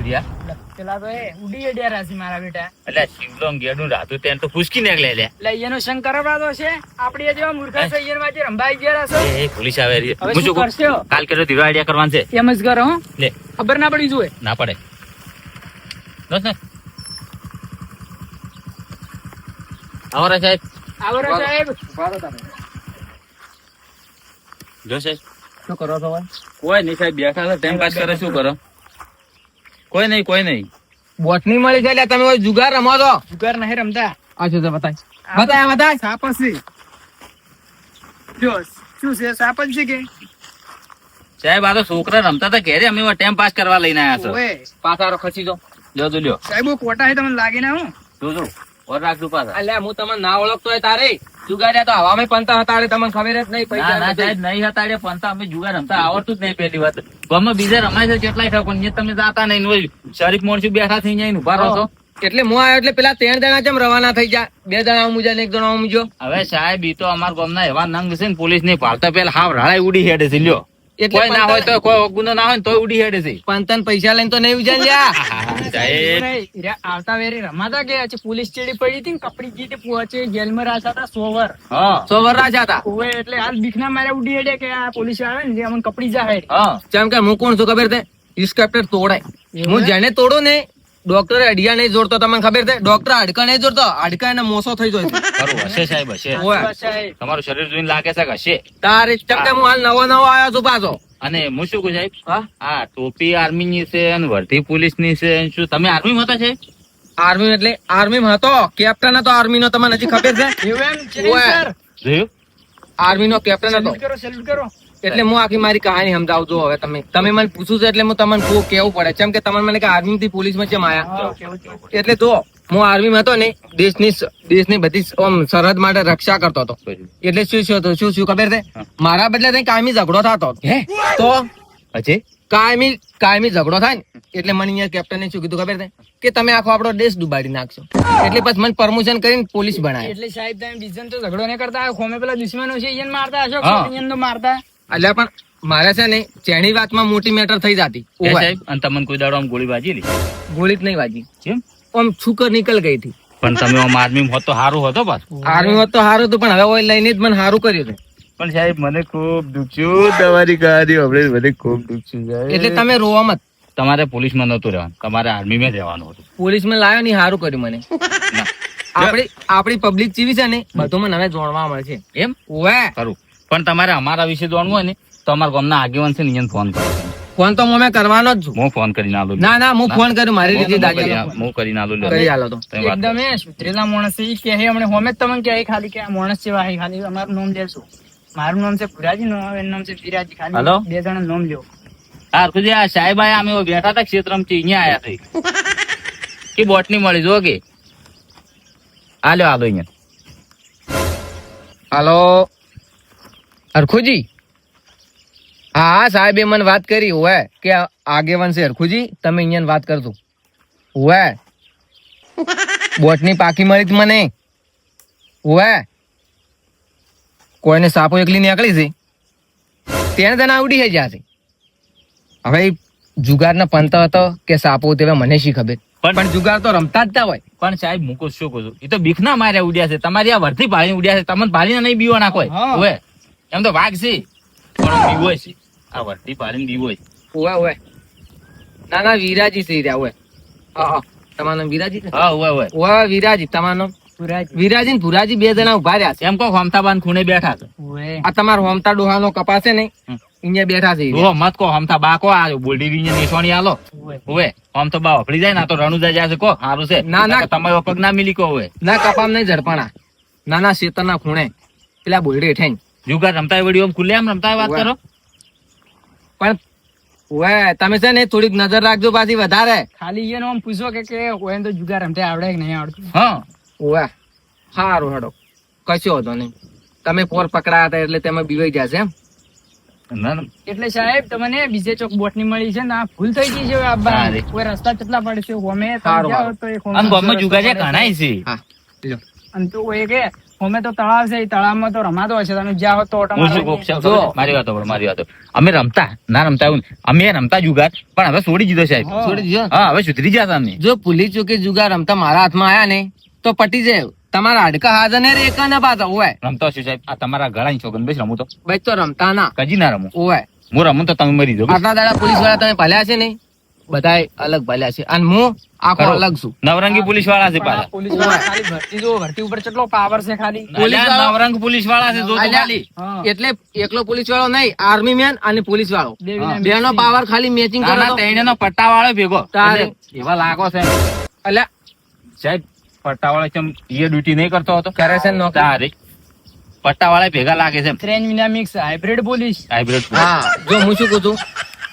ભૂરિયા પેલા તો એ ઉડી અડ્યા રાશી મારા બેટા. એટલે શિવલોંગ ગેડું રાતું તેન તો પૂછકી નીકળે લે. એટલે એનો શંકર અપરાધો છે આપડી જેવા મૂર્ખા છે એના વાજે રંભાઈ ગયા છો. એ પોલીસ આવે રે. હવે હું શું શું કરશો? કાલ કર્યો ધીરો આઈડિયા કરવાનું છે. એમ જ કરો હો. લે ખબર ના પડી જોઈએ. ના પડે દોસ્ત ને આવરા સાહેબ આવરો સાહેબ જો સાહેબ શું કરો છો ભાઈ? કોઈ નહીં સાહેબ બેઠા છે ટાઈમ પાસ કરે શું કરો કોઈ નહીં બોટની મળી છે એટલે તમે જુગાર રમો છો? જુગાર નહીં રમતા. અચ્છા તો બતાય સાપસી જો શું છે સાપ જ છે કે સાહેબ આ તો છોકરા રમતા હતા ઘેરે અમે ટાઈમ પાસ કરવા લઈને આવ્યા ઓએ પાસારો ખસી જો છો લ્યો સાહેબ કોટા છે તમને લાગે ના હું જો ઓર રાખજો પાછા. અલ્યા હું તમને ના ઓળખતો હોય તારે જુગાર્યા તો હવામાં પંતા હતા એટલે તમને ખબર જ નહીં ના ના સાહેબ નહીં હતા એટલે પણ તો અમે જુગાર રમતા આવડતું જ નહીં પહેલી વાત ગમે બીજા રમાય છે કેટલાય ઠાક પણ અહીંયા તમે જાતા નહીં ને શરીફ મોણસું બેઠા થઈ જાય ઉભા રહો છો. એટલે હું આવ્યો એટલે પેલા 3 જણા કેમ રવાના થઈ જા? 2 જણા મુજા ને 1 જણા મુજો. હવે સાહેબ ઈ તો અમારા ગામના એવા નંગ છે ને પોલીસ ની પાલતા પેલા હાવ રાળાય ઉડી હેડે છે લ્યો. એટલે કોઈ ના હોય તો કોઈ ગુનો ના હોય ને તોય ઉડી હેડે છે. પંતન પૈસા લઈને તો નહીં ઉજા લ્યા. સાહેબ આવતા વેરી રમાતા કે આજે પોલીસ ચેડી પડી હતી ને કપડી જીતે પહોંચે જેલમાં રાખ્યા હતા 100 વર. હા 100 વર રાજા હતા. ઓએ એટલે હાલ બીકના મારે ઉડી હેડે કે આ પોલીસ આવે ને જે અમને કપડી જાય. હા જેમ કે હું કોણ છું ખબર છે? ઇન્સ્પેક્ટર તોડાય. હું જેને તોડું ને ડોક્ટરે અડિયા નહીં જોડતો તમને ખબર છે? ડોક્ટર હાડકા નહીં જોડતો, હાડકા એને મોસો થઈ જાય છે. ખરું હશે સાહેબ હશે ઓય. સાહેબ તમારું શરીર જોઈને લાગે છે કે હશે. તારે જેમ કે હું હાલ નવો આવ્યો છું પાછો. અને હું શું કહું સાહેબ હા આ ટોપી આર્મી ની છે અને વર્ધી પોલીસ ની છે અને શું તમે આર્મી માં હતા છે? આર્મી એટલે આર્મી માં હતો, કેપ્ટન હતો આર્મી નો. તમને હજી ખબર છે? એવું એમ છે ઓએ. સર. જોયું આર્મી નો કેપ્ટન હતો. સેલ્યુટ કરો સેલ્યુટ કરો. એટલે હું આખી મારી કહાની સમજાવજો. હવે તમે મને પૂછું છે એટલે હું તમને કેવું પડે. જેમ કે તમે મને કે આર્મી થી પોલીસ માં કેમ આયા? હા, કેવું કેવું. એટલે જો હું આર્મી માં હતો ને દેશની બધી આમ સરહદ માટે રક્ષા કરતો હતો. એટલે શું ખબર છે? મારા બદલે ત્યાં કાયમી ઝઘડો થતો હતો. હે તો હજી કાયમી ઝઘડો થાય ને એટલે મને અહીંયા કેપ્ટને શું કીધું ખબર છે? કે તમે આખો આપણો દેશ ડૂબાડી નાખશો. એટલે પછી મને પરમિશન કરીને પોલીસ બનાવી. એટલે સાહેબ તમે બીજન તો ઝઘડો નહીં કરતા ખોમે પેલા દુશ્મનો છે એને મારતા હશો હા. એને તો મારતા. એટલે પણ મારે છે ને જેની વાતમાં મોટી મેટર થઈ જતી. હે સાહેબ અને તમને કોઈ દાડો આમ ગોળી વાજી લી ગોળી જ નહીં વાજી, કેમ? આમ છૂકર નીકળ ગઈ હતી. પણ તમે આમ આર્મી હોત તો સારું હતો પાછું. આર્મી હોત તો સારું હતું પણ હવે ઓઇલ લઈને જ મને સારું કર્યું છે. પણ સાહેબ મને ખૂબ દુખ્યું તમારી કહાની આપણે મને ખૂબ દુખ્યું એટલે તમે રોવા મત. તમારે પોલીસમાં નતું રહેવાનું તમારે આર્મીમાં રહેવાનું હતું. પોલીસ માં લાવ્યો ને સારું કર્યું મને. ના. આપણી પબ્લિક જેવી છે ને બધું મને હવે જાણવા મળે છે. એમ ઓવે ખરું પણ તમારે અમારા વિશે જાણવું હોય ને તો અમારા ગામના આગેવાન છે ને એને ફોન કરો. ફોન તો મેં કરવાનો જ છું. હું ફોન કરીને આલું. ના હું ફોન કર્યું મારી રીતે દાદી હું કરીને આલું લ્યો. કરી આલો તો. તમે વાત એકદમ એ સુધરેલા માણસ છે ઈ કહે હમણે હોમે જ તમને કહે ખાલી કે આ માણસ જેવા હે ખાલી અમારું નામ લેશો. મારું નામ છે પુરાજી નો એનું નામ છે વિરાજી. હલો? ખાલી 2 જણા નામ લ્યો. હા ખુદ આ સાહેબ આયા અમે બેઠા હતા ક્ષેત્રમાં અહીંયા આયા થઈ કે બોટની મળી જો કે આલો અહીંયા. હાલો હરખુજી. હા સાહેબે મને વાત કરી હોય કે આગેવાન છે હરખુજી તમે અહીંયા વાત કરજો. હોય બોટની પાકી મળી હતી મને. હોય કોઈને સાપો એકલી નીકળી છે 3 જણા ઉડી હે જ્યાં છે. હવે જુગાર ના પંત હતો કે સાપો તે મને શી ખબર. પણ જુગાર તો રમતા જ હોય. પણ સાહેબ મૂકો શું કહું છું એ તો બીખના માર્યા ઉડ્યા છે તમારી આ વર્ધી પાડીને ઉડ્યા છે તમને પાડીને નહીં બીવો નાખો હા. હોય એમ તો વાઘ છે પણ બીવો છે આ વર્ધી પાડીને બીવો છે. ઓય ના વિરાજી છે રહ્યા. ઓય હા તમારું નામ વિરાજી છે? હા હોય હોય ઓય વિરાજી તમારું નામ? પુરાજી. વિરાજી ને ભુરાજી 2 જણા ઉભા રહ્યા છે. એમ કહો હમતાબાન ખૂણે બેઠા છે. ઓએ. આ તમારો હોમતા ડોહાનો કપાસ છે ને અહીંયા બેઠા છે. ઓ મત કહો હમતા બાકો આ બોલડી ની નિશાની આલો ઓએ. હોય આમ તો બા વફડી જાય ને આ તો રણુજા જાય છે કો સારું છે ના. તમારો પગ ના મિલી કો હોય ના કપામ નહીં ઝડપાણા નાના શેતરના ખૂણે પેલા બોલડી હેઠાઈ. જુગાર રમતા વિડીયો ખુલ્લે આમ રમતા વાત કરો. પણ ઓય તમે છે ને થોડીક નજર રાખજો પાછી વધારે. ખાલી એનો આમ પૂછો કે હોય તો જુગાર રમતા આવડે કે નહીં આવડતું. હા ઓય સારું હેડો કશો હતો નહીં. તમે પોર પકડાયા હતા એટલે તમે બીવાઈ જશે એમ. ના ના. એટલે સાહેબ તમને બીજે ચોક બોટની મળી છે ને આ ભૂલ થઈ ગઈ છે હવે આ હા રે. કોઈ રસ્તા કેટલા પડે છે હોમે તમે સારું, જાઓ તો એ હોમે આમ ગામમાં જુગાર રસ્તો છે ઘણાય છે હા લ્યો. અને તો એ કે હોમે તો તળાવ છે, એ તળાવમાં તો રમાતો હશે, તમે જ્યાં હો તો ઓટો હું શું મારવા કહું છું? જો. મારી વાતો સાંભળો, મારી વાતો. અમે રમતા ના રમતા એવું નહીં. અમે રમતા જુગાર પણ હવે છોડી દીધો સાહેબ. હા. છોડી દીધો. હા હવે સુધરી ગયા તમે. જો ભૂલી ચૂકી જુગાર રમતા મારા હાથમાં આયા ને તો પટી જાય. તમારા હાડકા હાજર ને રેકા ના પાતા ઓય. રમતો છું સાહેબ. આ તમારા ગળાની છોકરી બેસ રમું તો ભાઈ તો રમતા ના કજી ના રમું. ઓય. હું રમું તો તમે મરી જાઓ. આટલા દાડા પોલીસ વાળા તમે ભલ્યા છે ને, બધાય અલગ ભલ્યા છે, અને હું આખો ખરો. અલગ છું. નવરંગી પોલીસ વાળા છે પણ આ પાછા. પોલીસ વાળા ખાલી ભરતી જુઓ, ભરતી ઉપર કેટલો પાવર છે ખાલી. પોલીસ અલ્યા, વાળો- નવરંગ પોલીસ વાળા છે જો તો અલ્યા, ખાલી. હા. એટલે એકલો પોલીસ વાળો નહીં, આર્મી મેન અને પોલીસ વાળો બે વિના બેનો mixing. પાવર ખાલી મેચિંગ ના, કરો ના, તો. તેણીનો પટ્ટા વાળો ભેગો. તારે. એટલે એવા લાગો છે અલ્યા સાહેબ. પટ્ટા વાળો ચમ એ ડ્યુટી નહીં કરતો હતો કરે છે ને નોકરી. તારે પટ્ટા વાળા ભેગા લાગે છે ત્રણ વિના મિક્સ હાઇબ્રિડ પોલીસ. હાઇબ્રિડ. હા, જો હું શું કહું છું,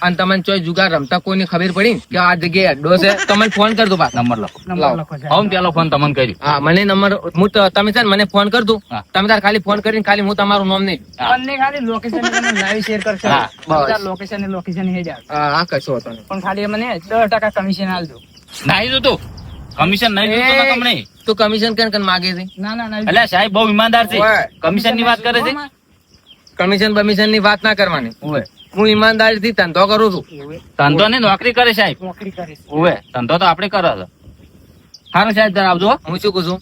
અને તમને ચોય જુગાર રમતા કોઈને ખબર પડી કે આ જગ્યાએ અડ્ડો છે, તમને ફોન કરજો પાછા. નંબર લખો. નંબર લખો સાહેબ. હવે પેલો ફોન તમને કર્યું. હા, મને નંબર હું તમે છે ને મને ફોન કરજો. હા. તમે તાર ખાલી ફોન કરીને ખાલી હું તમારું નામ નહીં. બંને ખાલી લોકેશન તમે લાઈવ શેર કરશો. હા, બસ. લોકેશન હે જાય. હા, કશો હતો નહીં. પણ ખાલી મને 10% કમિશન આલજો. નહીં જોતું કમિશન નહીં જોતું એ, ને કમ નહીં. તું કમિશન કેમ માગે છે? ના ના ના એટલે સાહેબ બહુ ઈમાનદાર છે. ઓય. કમિશન ની વાત કરે છે. કમિશન બમિશન ની વાત ના કરવાની. ઓવે. હું ઈમાનદારી થી ધંધો કરું છું. ધંધો ને નોકરી કરે સાહેબ. નોકરી કરે છે. ઓવે ધંધો તો આપણે કરો છો. સારું સાહેબ જરા આવજો. હું શું કહું છું,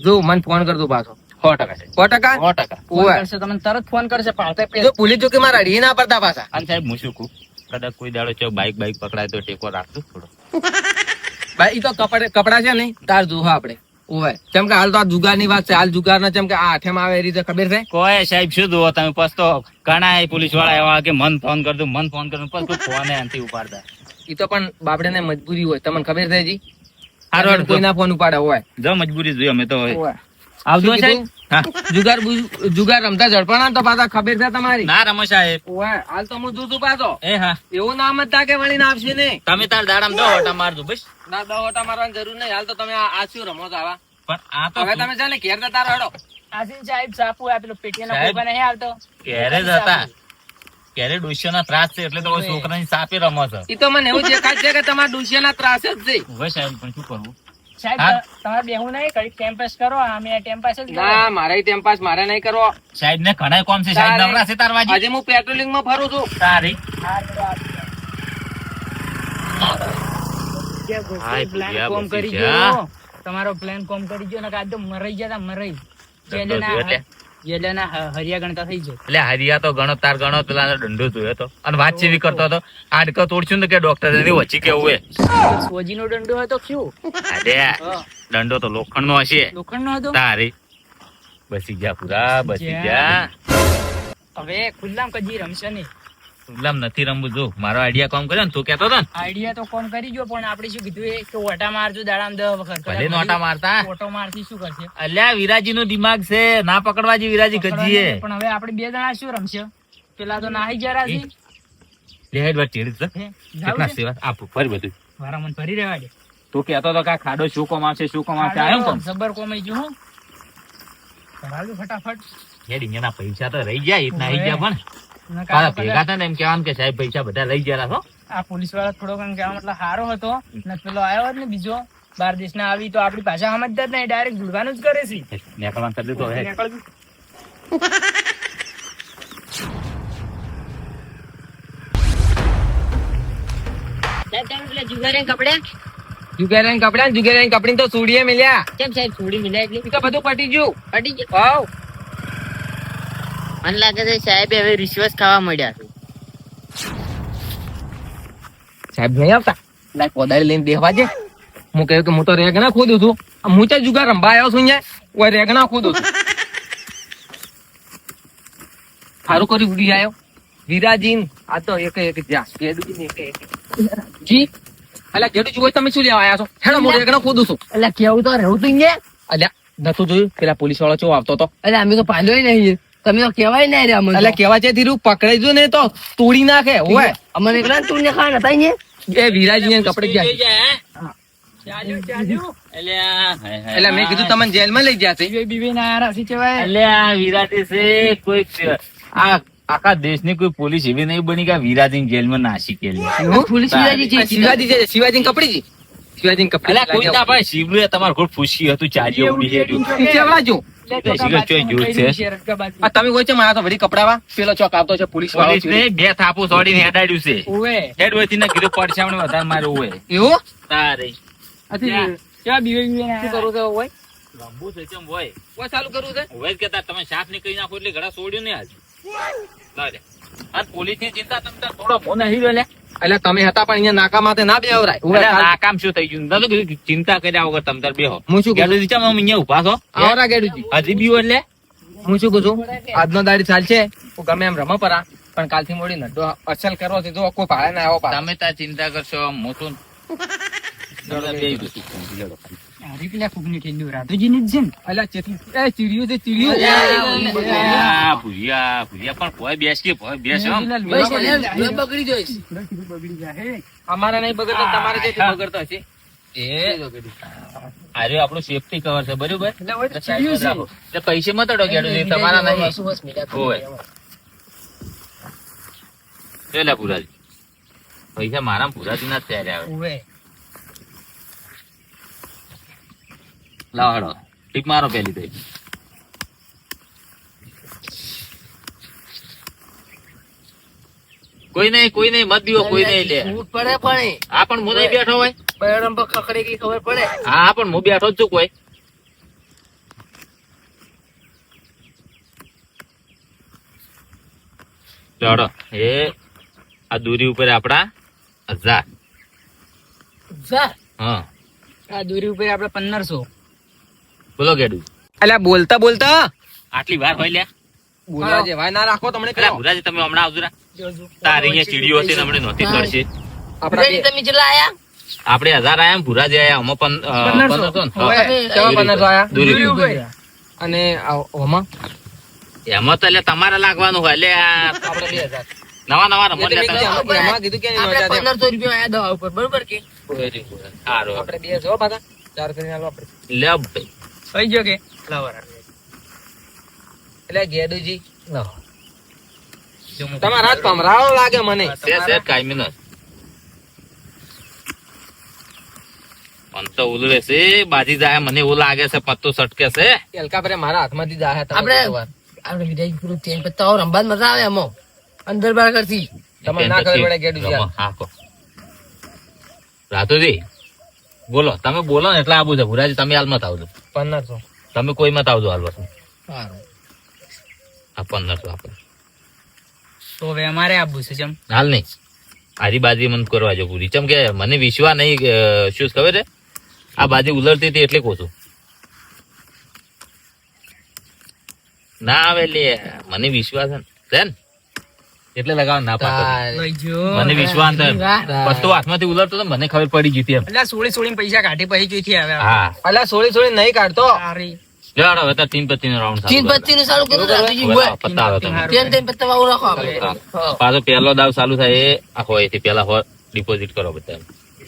જો મને ફોન કરજો પાછો. 100% સાહેબ. 100%? 100%. ફોન ઓય. કરશે, તમને તરત ફોન કરશે પાડતા જો પહેલા. ભૂલી ચૂકી મારા અડીએ ના પડતા પાછા. અને સાહેબ હું શું કહું, કદાચ કોઈ દાડો છે બાઈક પકડાય તો ટેકો રાખજો થોડો. ભાઈ ઈ તો કપડા છે ને તાર જોહો આપણે. ઓય. કેમ કે હાલ તો આ જુગાર ની વાત છે, હાલ જુગાર ના જેમ કે આ હાથેમાં આવે એ રીતે ખબર છે. કોઈ સાહેબ શું જુઓ તમે પછી તો ઘણા પોલીસ વાળા એવા કે મન ફોન કરજો પછી તો ફોન એનાથી ઉપાડતા. ઈ તો પણ બાપડે ને મજબૂરી હોય, તમને ખબર છે જી. હારું હારું, કોઈના ફોન ઉપાડે હોય. જો મજબૂરી જોઈએ અમે તો હવે. ઓય. આવજો શું સાહેબ. કીધું? હા. જુગાર રમતા ઝડપાણા તો પાછા ખબર છે તમારી. ના રમો સાહેબ. ઓય. હાલ તો હું જોતું પાછો. એ હા એવું નામ જ તાકે વળીને આવશે ને. તમે તાર દાડામાં દો ઓટા મારજો બસ. ના દોટા મારવાની જરૂર નહીં, હાલ તો તમે આ શું રમો છો આવા. પણ આ તો હવે તમે છે ને ઘેર જતા રહો. આસિન સાહેબ સાપુ આ પેલો પેટીના સાહેબ. ભોગા નહીં આવતો. ક્યારે જ હતા ક્યારે ડોશીઓના ત્રાસ છે એટલે તો હવે છોકરાની સાપે રમો છો. ઈ તો મને એવું દેખાય છે કે તમારા ડુશિયાના ત્રાસ જ છે. હવે સાહેબ પણ શું કરવું. સાહેબ હા. તમારે બેહું નહીં કઈ ટાઈમ પાસ કરો, અમે ટાઈમ પાસ જ કરો. ના મારે ટાઈમ પાસ મારે નહીં કરવો. સાહેબ ને ઘણા કોમ છે સાહેબ તારે- નવરા છે તારવાજી. આજે હું પેટ્રોલિંગ માં ફરું છું. તારી હા, તો આ- જે ગોકુળ હાય, plan ભૂલ્યા કોમ બસી કરી જા. ગયો. તમારો પ્લાન કોમ કરી ગયો ને આજ તો મરાઈ ગયા તા, મરાઈ દંડો જોયો એટલે? જેલેના હરિયા ગણતા થઈ જાય. એટલે હરિયા તો ગણો તાર ગણો પેલા દંડો જોયો હતો અને વાત ચેવી કરતો હતો. આડકો તોડશું ને કે ડોક્ટર એની વચ્ચે કેવું હે. સોજીનો દંડો હતો શું? અરે દંડો તો લોખંડ નો હશે. લોખંડનો હતો. તારી બસી ગયા પૂરા બસી જ્યાં. ગયા. હવે ખુલ્લામ કજી રમશે નહીં. ખુલ્લામ નથી રમવું. જો મારો આઈડિયા કામ કર્યો ને તું કેતો હતો ને આઈડિયા તો કોમ કરી ગયો પણ આપણે શું કીધું એ કે ઓટા મારજો દાડામાં 10 વખત. ભલે નોટા મારતા. ઓટો મારથી શું કરશે? અલ્યા વિરાજી નું દિમાગ છે ના પકડવા જે વિરાજી ગજીએ. પણ હવે આપણે બે જણા શું રમશે? પેલા તો નાહી ગયા છે. લે હેડ વાત ચેડી છે. કેટલા સેવા આપું ફરી બધું વારામણ ભરી રહેવા દે. તું કેતો તો કે આ ખાડો શું કોમ આવશે શું કોમ આવશે આવ્યો કોમ. જબર કોમાઈ ગયું હું. ભરાવ્યું ફટાફટ. હેડ એના પૈસા તો રહી ગયા એટલા આવી ગયા પણ નકર તારા આપણે ભેગા હતા ને એમ કહેવાનું કે સાહેબ પૈસા બધા લઈ ગયા છો. આ પોલીસ વાળા થોડો કંઈક કહેવા મતલબ હારો હતો ને પેલો આવ્યો હોત ને બીજો બાર દેશના આવી તો આપણી ભાષા સમજતા જ નહીં, ડાયરેક્ટ ભૂલવાનું જ કરે છે. નેકળવાનું કરી દીધું હવે. નીકળજો. જુગારાની કપડા ને જુગારાની કપડી તો સુડીએ મિલ્યા. કેમ સાહેબ થોડી મિલાય એટલે ઈ તો બધું પટી ગયું. પટી ગયું. હાવ. મને લાગે છે સાહેબ હવે રિશ્વત ખાવા મળ્યા છે. સાહેબ નહીં આવતા. લાય કોદાળી લઈને દેવા છે. હું કહ્યું કે હું તો રેગણા ખોદું છું. હું તો જુગાર રંબા આવ્યો છું અહીંયા. ઓય રેગણા ખોદું છું. સારું કરી ઉડી આવ્યો. વિરાજીન આ તો એક એક જ્યાં ગેડુજી ને એક જી અલ્યા ગેડુજી હોય તમે શું લેવા આવ્યા છો? હેડો હું રેગણા ખોદું છું. એટલે કેવું તો રહેવું તું ને. અલ્યા નતું જોયું પેલા પોલીસ વાળો ચો આવતો હતો. એટલે અમે તો પાંડોય નહીં, તમે તો કહેવાય નહીં રે અમને. એટલે કેવા છે ધીરું પકડાઈ જો ને તો તોડી નાખે. ઓય અમને એકલા તું ને ખાવા નતા ને. એ વિરાજી ને કપડે ગયા છે. ચાલ્યું ચાલ્યું. એટલે મેં કીધું તમને જેલમાં લઈ ગયા છે. બીવે બીવે ના યાર હસી કહેવાય. અલ્યા વિરાટી છે કોઈ આ આખા દેશની કોઈ પોલીસ એવી નહીં બની કે આ વિરાજી જેલમાં નાસી કેલી. પોલીસ વિરાજી છે. શિવાજી છે શિવાજી કપડી શિવાજી કપડી અલ્યા કોઈ ના ભાઈ શિવલું તમારું ઘોડ ફૂસી હતું ચારીઓ ઉડી હેડ્યું. કેવડા જો શિખર ચોય જૂઠ છે. આ તમે કોઈ છે મારા તો વળી કપડાવા પેલો ચોક આવતો છે પોલીસ વાળો પોલીસને બે થાપુ છોડીને હેડાડ્યું છે. ઓવે હેડ વચ્ચે ના કીધું પડછામણે વધારે માર્યું હોય. એવું તારે ક્યાં બીવે શું કરવું છે હોય લાંબુ છે ચમ હોય. કોઈ ચાલુ કરવું છે હોય જ કહેતા તમે સાફ નીકળી નાખો એટલે ઘડા છોડ્યું ને આજ. લાવ લે. આ પોલીસની ચિંતા તમે તાર થોડો મોં નહીં લે. એટલે તમે હતા પણ અહીંયા નાકા માથે ના બેવરાય અરે નાકામ શું થઈ ગયું? નતું કીધું ચિંતા કર્યા વગર તમે તાર બેહો. હું શું કહું ગેડુજી ચમ આમ અહીંયા ઊભા છો? આવરા ગેડુજી હજી બીવો એટલે હું શું કહું છું આજનો દાડી ચાલશે હું ગમે એમ રમો પરા પણ કાલથી મોડી નડો અસલ કરવો છે જો કોઈ ભાડે ના આવો પાછો. તમે તાર ચિંતા કરશો મોટું પેલા ફૂગની ઠેલ્યું રાધુજીની જ છે ને અલ્યા ચેતી એ ચીડિયું છે ચીડિયું ભૂરિયા ભૂરિયા ભૂરિયા પણ ભોય બેસ કે ભોય બેસ હો. બગડી જાય અમારે નહીં બગડતો તમારે જેથી બગડતો હશે એ આર્યો આપણું સેફટી કવર છે બરોબર. એટલે હોય તો ચીડિયું છે. એટલે પૈસે મત અડો ગેડુજી તમારા નહીં હોય. લે પુરાજી પૈસા મારા પુરાજી ના ત્યારે આવે. ઓવે લાવો હડો ટીપ મારો પેલી તો કોઈ નહીં મત દીવો કોઈ નહીં લે. પડે પણ આ પણ હું નહીં બેઠો હોય. બૈરમ પર ખખડે કે ખબર પડે હા પણ હું બેઠો જ છું કોઈ. હડો એ આ દૂરી ઉપર આપડા 1000. હા આ દોરી ઉપર આપડે 1500 બોલો ગેડુ અલ્યા બોલતા બોલતા આટલી વાર હોય લે. બોલવા જેવાય ના રાખો તમને અરે ભુરાજી તમે હમણાં આવજો ને. તારી અહીંયા ચીડીઓ હશે ને હમણાં નહોતી ચડશે. આપડા તમે ચલા આયા આપણે 1000 આયા ને ભુરાજી આયા અમે 1500 ને. હા. કેવા 1500 આયા દૂરી ઉપર. અને ઓમાં એમાં તો એટલે તમારે લાગવાનું હોય એટલે આપણે 2000 નવા રમત લેતા એમાં કીધું કે નહીં મજા દે. 1500 રૂપિયા આયા દવા ઉપર બરોબર કે સારું આપણે 2 જો પાછા 4 કરીને આલો આપણે લે ભાઈ થઈ ગયો કે લાવર એટલે ગેડુજી તમારા હાથ પમરાળો લાગે મને છે કાયમી ન મન તો ઉલરે છે બાજી જાય મને એવું લાગે છે પત્તો સટકે છે. એલકા પર મારા હાથમાંથી જાહે આપણે વિદાય પૂરું તેન પત્તા રંબાદ મજા આવે એમો અંદર બાર કરતી તમને ના ખબર પડે ગેડુજી રમો, હા કહો. રાતુજી બોલો તમે બોલો ને એટલે આબુ છે ભુરાજી તમે હાલ મત આવજો 1500 તમે કોઈ મત આવજો હાલ વસ્તુ સારું આ 1500 આપણે તો હવે અમારે આપવું છે જમ હાલ નહીં આજી બાજી મન કરવા જો પૂરી ચમ કે મને વિશ્વાસ નહીં શું છે ખબર છે આ બાજી ઉલરતી હતી એટલે કહું છું ના આવે લે મને વિશ્વાસ છે ને એટલે લગાવ ના પાડતો લઈ જો મને વિશ્વાસ છે પત્તો હાથમાંથી ઉલરતો તો મને ખબર પડી ગઈ હતી એમ. એટલે સોળી પૈસા કાઢી પછી જોઈથી આવે હા અલ્યા સોળી સોળી નહીં કાઢતો સારી ચાલો હવે તો તીન પત્તી નો રાઉન્ડ તીન પત્તી નું ચાલુ કરું રાતુજી હોય પત્તા આવે તમે તેન પત્તા વાળું રાખો આપણે પાછો પહેલો દાવ ચાલુ થાય એ આખો અહીંથી પેલા હો ડિપોઝિટ કરો બધા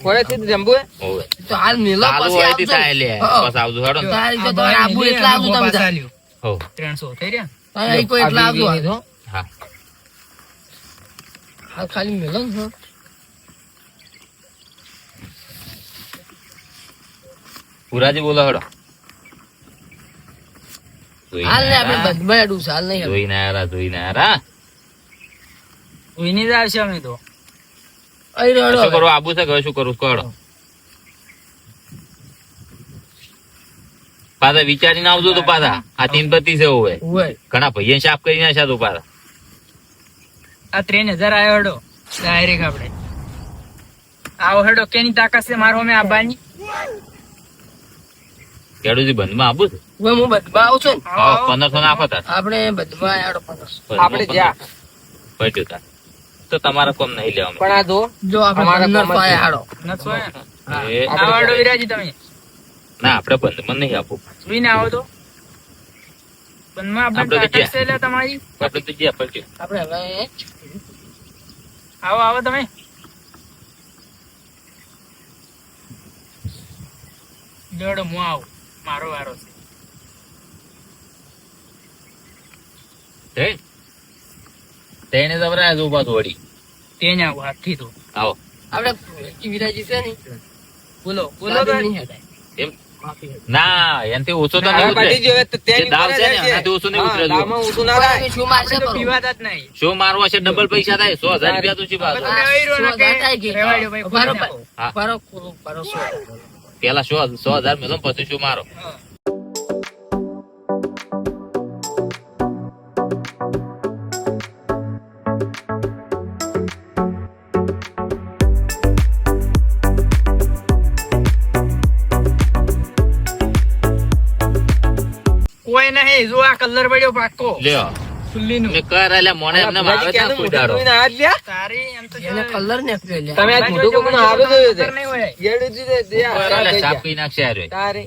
કોઈથી જંબુ હોવે તો હાલ મેલો ચાલુ પછી અહીંથી આવજો થાય લે હા. બસ આવજો હેડો ને. તારી જો તમારે આબુ એટલા આવજો તમે તાર. હો 300 થઈ રહ્યા તારે કોઈ એટલા આવજો હા હાલ ખાલી મેલો ને હા. પુરાજી બોલો હેડો હાલ ને આપણે બધમાં અડું છે હાલ નહીં જોઈને આયા ઉઈની જ આવશે અમે તો અહીં શું રડો કરું આબુ છે કે શું કરું કહો પાછા વિચારીને આવજો તો પાછા આ તીન પત્તી છે હોય હોય ઘણા ભાઈએ સાફ કરી નાખ્યા તો પાછા આ 3000 આવ્યો હડો ડાયરેક્ટ આપણે આવો હડો કેની તાકાત છે મારો અમે આબાની ખેડૂતી બંધમાં આબુ છે હું બધમાં આવું છું હા 1500 નાખો તાર આપણે બધમાં આડો 1500 આપણે જ્યાં પટ્યું તાર તો તમારા કોમ નહીં લેવા પણ આ જો જો આપણે અમારા 1500 ગામમાં આયા હાડો એ આવો હડો વિરાજી તમે ના આપણે બંધમાં નહીં આપવું જોઈને આવો તો બંધમાં આપણે આપણે તો તાકાત છે એટલે તમારી આપણે તો જ્યાં પટ્યું આપણે હવે આવો તમે જોડો હું આવું મારો વારો છે તેને જબરા જો પાછું વળી તે ને આવું હાથથી તો આવો આપણે વિરાજી છે ને બોલો બોલો તો એમ ના એનાથી ઓછો તો હવે નહીં ઉતરે. પતી ગયો, હવે તો જે તેની દાવ ઉપર છે ને જ છે. એનાથી ઓછું નહીં હા, ઉતરે જો. દાવમાં ઊંચું ના થાય. શું મારશે આપણે તો બરો? પીવાતા જ નહીં. શું મારવો છે ડબલ પૈસા થાય 100,000 રૂપિયા તો ચીપા આપણે તો લેવાઈ રહ્યો ને કે શું થાય કે? રહેવા દ્યો ભાઈ, ખોલી બરોબર. નાખો. હા. પરો શું? પેલા 100,000 મેલો ને પછી શું મારો. હા. કોઈ નહીં, જો આ કલર પડ્યો પાક્કો લ્યો ફુલ્લીનું. મેં કર એટલે મોને એમને ભુરાજી મારે છે ક્યાંનું ને મોઢું ફૂટાડો. જોઈને હાથ લ્યા? તારી એમ તો એને કલર નીકળ્યો લ્યા. તમે આજ મોઢું કોકનું હારું જોયું છે? કલર નહીં હોય. ગેડુજી છે, જે આ કર સાફ એટલે થઈ સાફ ગયા. કરી નાખશે હારે. તારે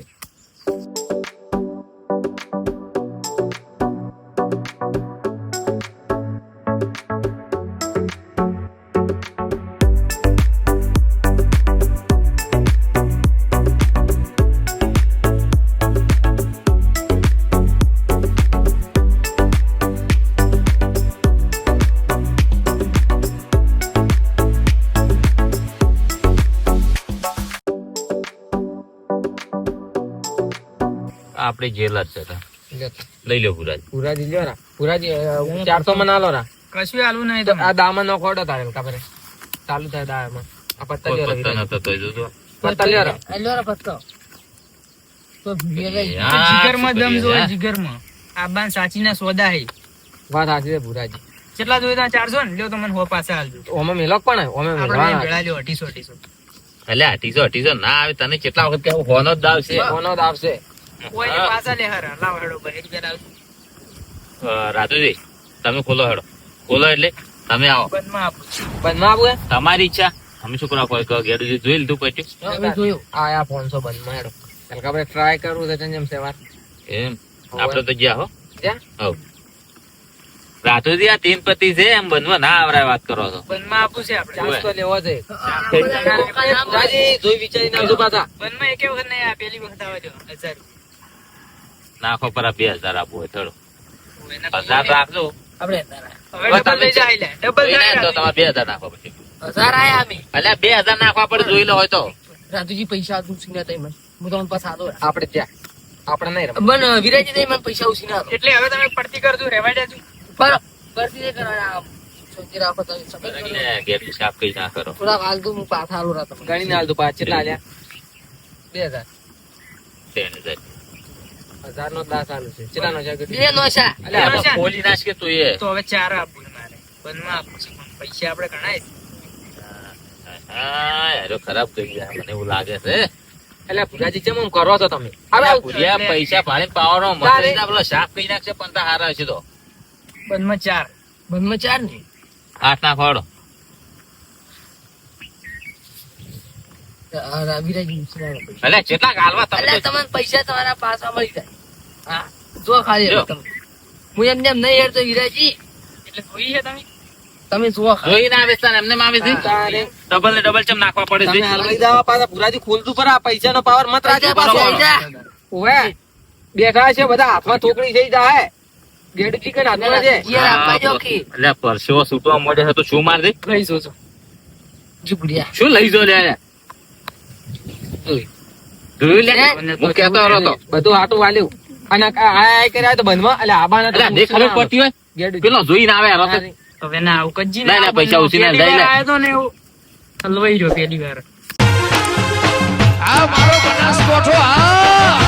આપડી જેલ જ છે તાર. લ્યો. લઈ લો પુરાજ. ભુરાજી લ્યો રા. ભુરાજી 400 માં ના લો રા. કશું આલું નહીં તો તમે. આ દામાં નો ખોડો તારે ખબર હે? ચાલુ થાય દામાં. આ પત્તા લ્યો રા, પત્તા વિરાજી. નતો તોય જોજો. પત્તા લ્યો રા. આ લ્યો રે પત્તો. તો ભૂલી ગઈ. હા, તો જીગરમાં શું દમ કરીએ, જોવે, હા? જીગરમાં. આ બાન સાચીના સોદા હે. વાત સાચી છે ભુરાજી. કેટલા જોઈતા 400 ને લ્યો તો મને હો પાછા હાલજો. ઓમાં મેલોક પણ હે, ઓમાં આપણે મેલવાના. ભેળા લ્યો 250. એટલે 800 ના આવે તને કેટલા વખત કેવું હોનો જ દાવ છે. કોનો જ આવશે? કોઈ ને પાછા લે હારા લાવ હેડો પર એક બે લાવ રાજુજી તમે ખોલો હેડો. ખોલો એટલે તમે આવો. બંધમાં આપું છું. બંધમાં આવું હે? તમારી ઈચ્છા. અમે શું કરવા કોઈ ગેરજી જોઈ લીધું પટ્યું હવે જોયું. આ 500 બંધમાં હેડો. ચાલ કે આપણે ટ્રાય કરવું છે જેમ છે વાત. એમ આપડે તો જ્યાં હો. ત્યાં? હવ રાજુજી આ તીન પતિ છે એમ બનવા ના આવરાય વાત કરો છો. બંધમાં આપું છે આપણે. ચાન્સ તો લેવો છે. આ બધા લોકોના નામ ભુરાજી જોઈ વિચારીને આવજો પાછા. બંધમાં એકે વખત નહીં, આ પહેલી વખત આવે જો 1000. નાખો પર 2,000 આપવું હોય થોડું. એના 1,000 રાખજો. આપણે તારા. હવે ડબલ લઈ જાય લે. ડબલ જોઈ જાય ને તો તમારે 2,000 નાખો પછી. 1000 આયા અમે. એટલે 2,000 નાખવા પડે જોઈ લો હોય તો. રાજુજી પૈસા ઉછી ના તઈ મને. હું તમને પાછા આલો. આપણે ત્યાં આપણે નહીં રમવું. મને વિરાજી તઈ મને પૈસા ઉછી ના આલો. એટલે હવે તમે પડતી કરજો, રહેવા દેજો. બરો. પરથી દે કરવા સોચી રાખો તમે સમજ એટલે ગેરજી સાફ કઈ ના કરો. થોડા હાલ તો હું પાછા આલું રા તમને. ગણીને હાલ તો પાછા કેટલા આલ્યા? 2000. તેને જાય. 1000 નો 10 આલું છે. કેટલાનો છે? બે નોશા. એટલે આ તો ખોલી નાખ કે તું એ. તો હવે 4 આપું છે મારે. બંધમાં આપું છે પણ પૈસા આપણે ગણાય. હા યાર ખરાબ કરી જાય મને એવું લાગે છે. એટલે ભુરાજી કેમ આમ કરો છો તમે? અરે હવે ભુરિયા પૈસા ભાડે પાવાનો તારે- મતલબ પેલો સાફ કરી નાખશે પણ તો હારા હશે તો. બંધમાં 4. બંધમાં 4 ને. 8 ના ફાડો. વિરાજી ઉછી ના આલો પૈસા. એટલે કેટલા ગાલવા તમે એટલે તો- તમને પૈસા તમારા પાછા મળી જાય. હા જો ખાલી જો. તમે. હું એમને એમ નહીં હેરતો વિરાજી. એટલે જોઈ છે તમે? તમે જો ખાલી. જોઈને આવે છે ને એમને એમ આવે છે. તારે ડબલ ને ડબલ ચમ નાખવા પડે તમે છે. હાલવાઈ જાઓ પાછા. ભુરાજી ખોલતું પર આ પૈસાનો પાવર મત રાખજો પૈસા પાછો. પાછા આઈ જા. ઓવે બેઠા છે બધા હાથમાં થોકડી થઈ જાય. ગેડ ચિકન હાથમાં છે. યાર આપવા જો કે. એટલે પરસેવો છૂટવા મળે છે તો શું માર દે? લઈ જોજો. ઝુકડ્યા. શું લઈ જો લે? જોયું લે? હું કહેતો હતો. બધું હાટું વાલ્યું. અને આ કર્યા તો બંધમાં એટલે આબાના એટલે દેખ ખબર પડતી હોય ગેડ પેલો જોઈને આવે હારો તો. હવે ના આવું કજી ના, ના, પૈસા ઉછીને લઈ લે. આવ્યો તો ને એવું હલવાઈ રહ્યો પહેલી વાર. આ મારો બનાસકોઠો આ